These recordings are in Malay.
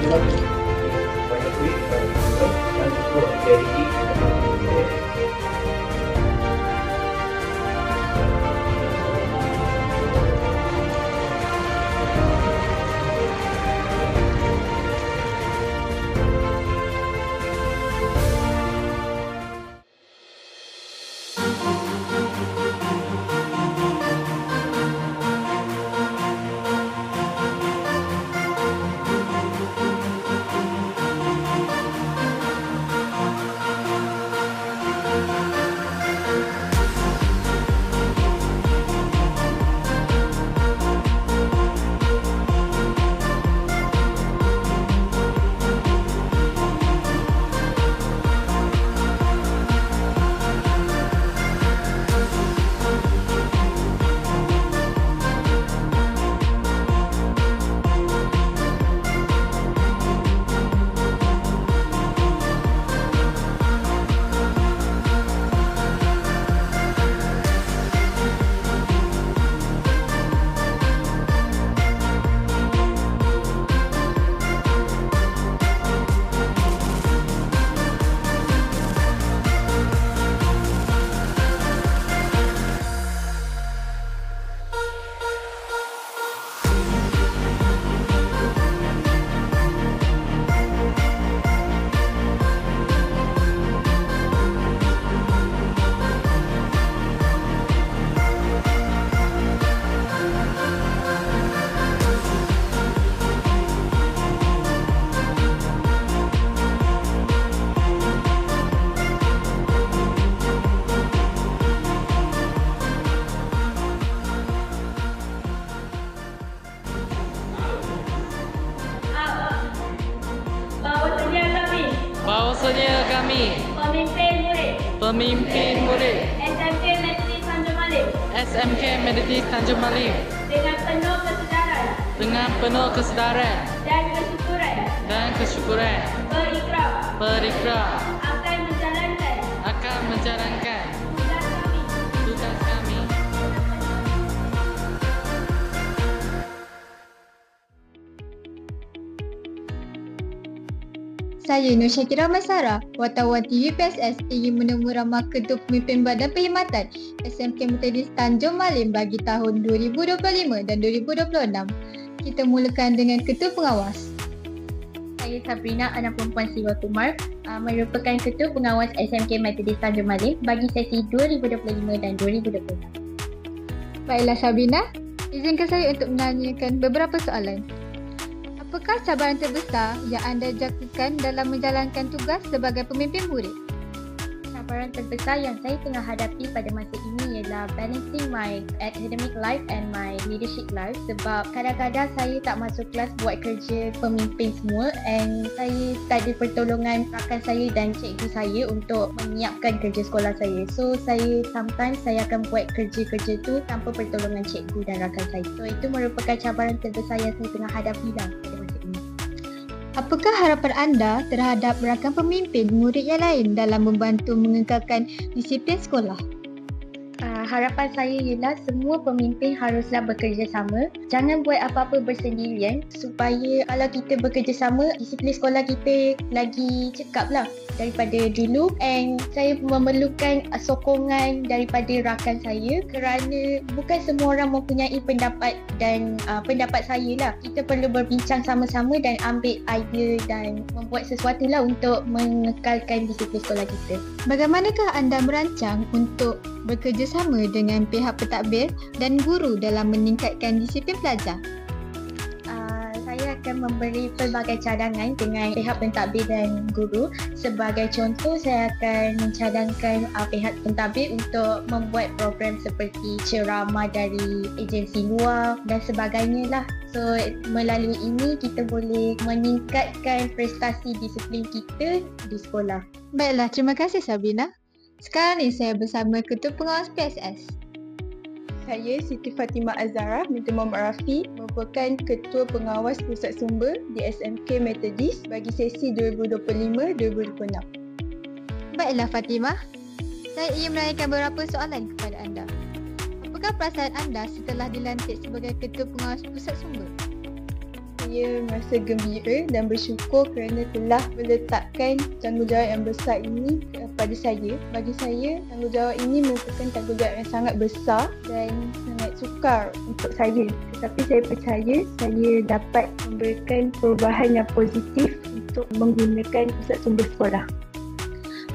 terima kasih. Banyak duit dan untuk charity atau bahwasanya kami pemimpin murid SMK Metodis Tanjung Malim SMK Metodis Tanjung Malim dengan penuh kesedaran dan kesyukuran berikrar akan menjalankan tugas kami. Saya Nur Syakira Masara, wartawan TV PSS ingin menemu ramah Ketua Pemimpin Badan Perkhidmatan SMK Metodis Tanjung Malim bagi tahun 2025 dan 2026. Kita mulakan dengan Ketua Pengawas. Saya Sabrina, anak perempuan Siwa Kumar, merupakan Ketua Pengawas SMK Metodis Tanjung Malim bagi sesi 2025 dan 2026. Baiklah Sabrina, izinkan saya untuk menanyakan beberapa soalan. Apakah cabaran terbesar yang anda jangkakan dalam menjalankan tugas sebagai pemimpin murid? Cabaran terbesar yang saya tengah hadapi pada masa ini ialah balancing my academic life and my leadership life, sebab kadang-kadang saya tak masuk kelas buat kerja pemimpin semua and saya tak ada pertolongan rakan saya dan cikgu saya untuk menyiapkan kerja sekolah saya. So sometimes saya akan buat kerja-kerja tu tanpa pertolongan cikgu dan rakan saya. So itu merupakan cabaran terbesar yang saya tengah hadapi pada masa ini. Apakah harapan anda terhadap rakan pemimpin murid yang lain dalam membantu mengekalkan disiplin sekolah? Harapan saya ialah semua pemimpin haruslah bekerjasama. Jangan buat apa-apa bersendirian supaya kalau kita bekerjasama, disiplin sekolah kita lagi cekap lah daripada dulu. And saya memerlukan sokongan daripada rakan saya kerana bukan semua orang mempunyai pendapat dan pendapat saya lah. Kita perlu berbincang sama-sama dan ambil idea dan membuat sesuatu lah untuk mengekalkan disiplin sekolah kita. Bagaimanakah anda merancang untuk bekerjasama dengan pihak pentadbir dan guru dalam meningkatkan disiplin pelajar? Saya akan memberi pelbagai cadangan dengan pihak pentadbir dan guru. Sebagai contoh, saya akan mencadangkan pihak pentadbir untuk membuat program seperti ceramah dari agensi luar dan sebagainya lah. So melalui ini kita boleh meningkatkan prestasi disiplin kita di sekolah. Baiklah, terima kasih Sabrina. Sekarang ni saya bersama Ketua Pengawas PSS. Saya Siti Fatimah Azhara binti Muhammad Rafi, merupakan Ketua Pengawas Pusat Sumber di SMK Metodis bagi sesi 2025-2026. Baiklah Fatimah, saya ingin menanyakan beberapa soalan kepada anda. Apakah perasaan anda setelah dilantik sebagai Ketua Pengawas Pusat Sumber? Saya Saya merasa gembira dan bersyukur kerana telah meletakkan tanggungjawab yang besar ini kepada saya. Bagi saya, tanggungjawab ini merupakan tanggungjawab yang sangat besar dan sangat sukar untuk saya. Tetapi saya percaya saya dapat memberikan perubahan yang positif untuk menggunakan pusat sumber sekolah.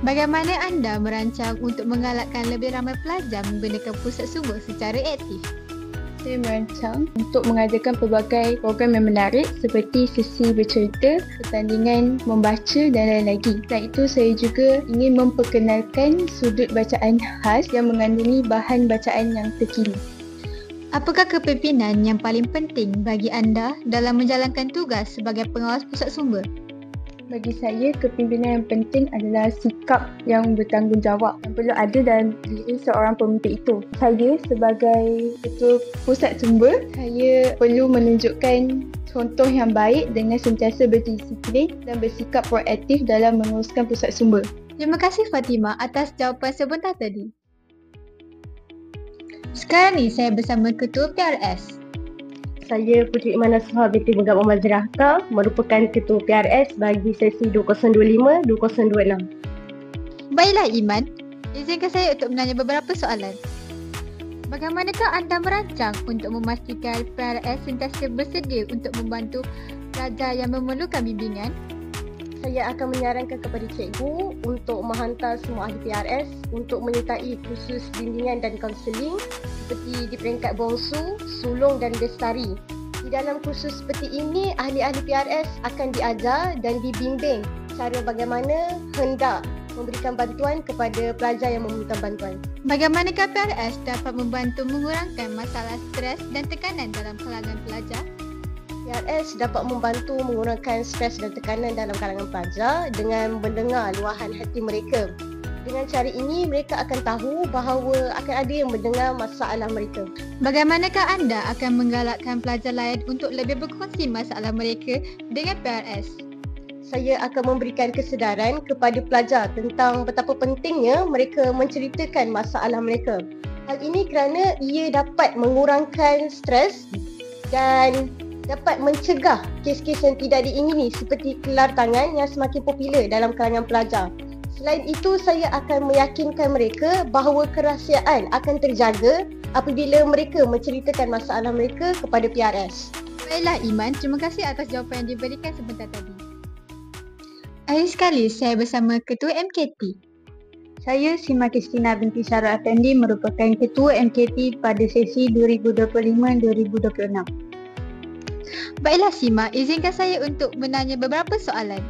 Bagaimana anda merancang untuk menggalakkan lebih ramai pelajar menggunakan pusat sumber secara aktif? Saya merancang untuk mengadakan pelbagai program yang menarik seperti sesi bercerita, pertandingan membaca dan lain lagi. Selain itu, saya juga ingin memperkenalkan sudut bacaan khas yang mengandungi bahan bacaan yang terkini. Apakah kepimpinan yang paling penting bagi anda dalam menjalankan tugas sebagai pengawas pusat sumber? Bagi saya, kepimpinan yang penting adalah sikap yang bertanggungjawab yang perlu ada dalam diri seorang pemimpin itu. Saya sebagai ketua pusat sumber, saya perlu menunjukkan contoh yang baik dengan sentiasa berdisiplin dan bersikap proaktif dalam menguruskan pusat sumber. Terima kasih Fatimah atas jawapan sebentar tadi. Sekarang ni saya bersama Ketua PRS. Saya Puteri Iman Nasuha binti Megat Muhammad Zirahta, merupakan Ketua PRS bagi sesi 2025-2026. Baiklah Iman, izinkan saya untuk menanya beberapa soalan. Bagaimanakah anda merancang untuk memastikan PRS sentiasa bersedia untuk membantu pelajar yang memerlukan bimbingan? Saya akan menyarankan kepada cikgu untuk menghantar semua ahli PRS untuk menyertai kursus bimbingan dan kaunseling seperti di peringkat bongsu, sulung dan lestari. Di dalam kursus seperti ini, ahli-ahli PRS akan diajar dan dibimbing cara bagaimana hendak memberikan bantuan kepada pelajar yang memerlukan bantuan. Bagaimanakah PRS dapat membantu mengurangkan masalah stres dan tekanan dalam kalangan pelajar? PRS dapat membantu mengurangkan stres dan tekanan dalam kalangan pelajar dengan mendengar luahan hati mereka. Dengan cara ini, mereka akan tahu bahawa akan ada yang mendengar masalah mereka. Bagaimanakah anda akan menggalakkan pelajar lain untuk lebih berkongsi masalah mereka dengan PRS? Saya akan memberikan kesedaran kepada pelajar tentang betapa pentingnya mereka menceritakan masalah mereka. Hal ini kerana ia dapat mengurangkan stres dan dapat mencegah kes-kes yang tidak diingini seperti kelar tangan yang semakin popular dalam kalangan pelajar. Selain itu, saya akan meyakinkan mereka bahawa kerahsiaan akan terjaga apabila mereka menceritakan masalah mereka kepada PRS. Baiklah Iman, terima kasih atas jawapan yang diberikan sebentar tadi. Akhir sekali, saya bersama Ketua MKT. Saya Sima Kristina binti Syarah Effendi merupakan Ketua MKT pada sesi 2025-2026. Baiklah Sima, izinkan saya untuk menanya beberapa soalan.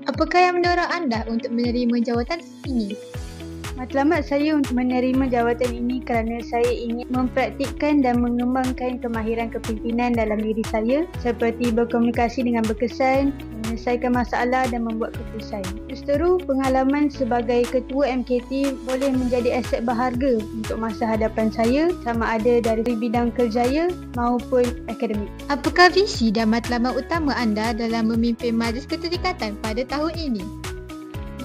Apakah yang mendorong anda untuk menerima jawatan ini? Matlamat saya untuk menerima jawatan ini kerana saya ingin mempraktikkan dan mengembangkan kemahiran kepimpinan dalam diri saya seperti berkomunikasi dengan berkesan, menyelesaikan masalah dan membuat keputusan. Justeru, pengalaman sebagai Ketua MKT boleh menjadi aset berharga untuk masa hadapan saya sama ada dari bidang kerjaya maupun akademik. Apakah visi dan matlamat utama anda dalam memimpin Majlis Keterikatan pada tahun ini?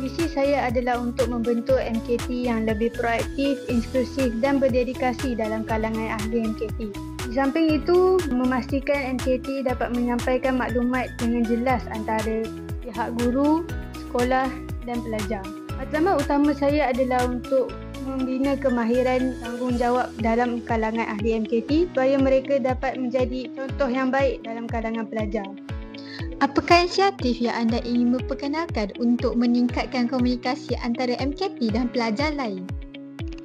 Visi saya adalah untuk membentuk MKT yang lebih proaktif, inklusif dan berdedikasi dalam kalangan ahli MKT. Di samping itu, memastikan MKT dapat menyampaikan maklumat dengan jelas antara pihak guru, sekolah dan pelajar. Matlamat utama saya adalah untuk membina kemahiran tanggungjawab dalam kalangan ahli MKT supaya mereka dapat menjadi contoh yang baik dalam kalangan pelajar. Apakah inisiatif yang anda ingin memperkenalkan untuk meningkatkan komunikasi antara MKT dan pelajar lain?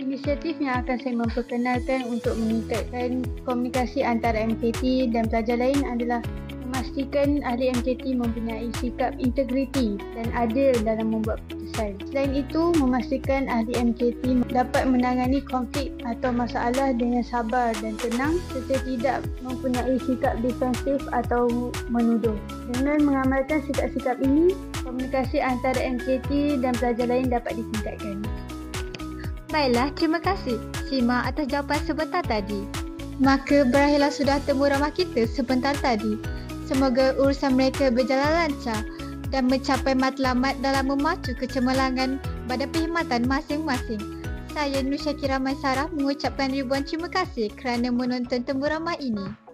Inisiatif yang akan saya memperkenalkan untuk meningkatkan komunikasi antara MKT dan pelajar lain adalah memastikan ahli MKT mempunyai sikap integriti dan adil dalam membuat keputusan. Selain itu, memastikan ahli MKT dapat menangani konflik atau masalah dengan sabar dan tenang serta tidak mempunyai sikap defensif atau menuduh. Dengan mengamalkan sikap-sikap ini, komunikasi antara MKT dan pelajar lain dapat ditingkatkan. Baiklah, terima kasih Sima atas jawapan sebentar tadi. Maka berakhirlah sudah temu ramah kita sebentar tadi. Semoga urusan mereka berjalan lancar dan mencapai matlamat dalam memacu kecemerlangan badan perkhidmatan masing-masing. Saya Nur Syakira Maisarah mengucapkan ribuan terima kasih kerana menonton temu ramah ini.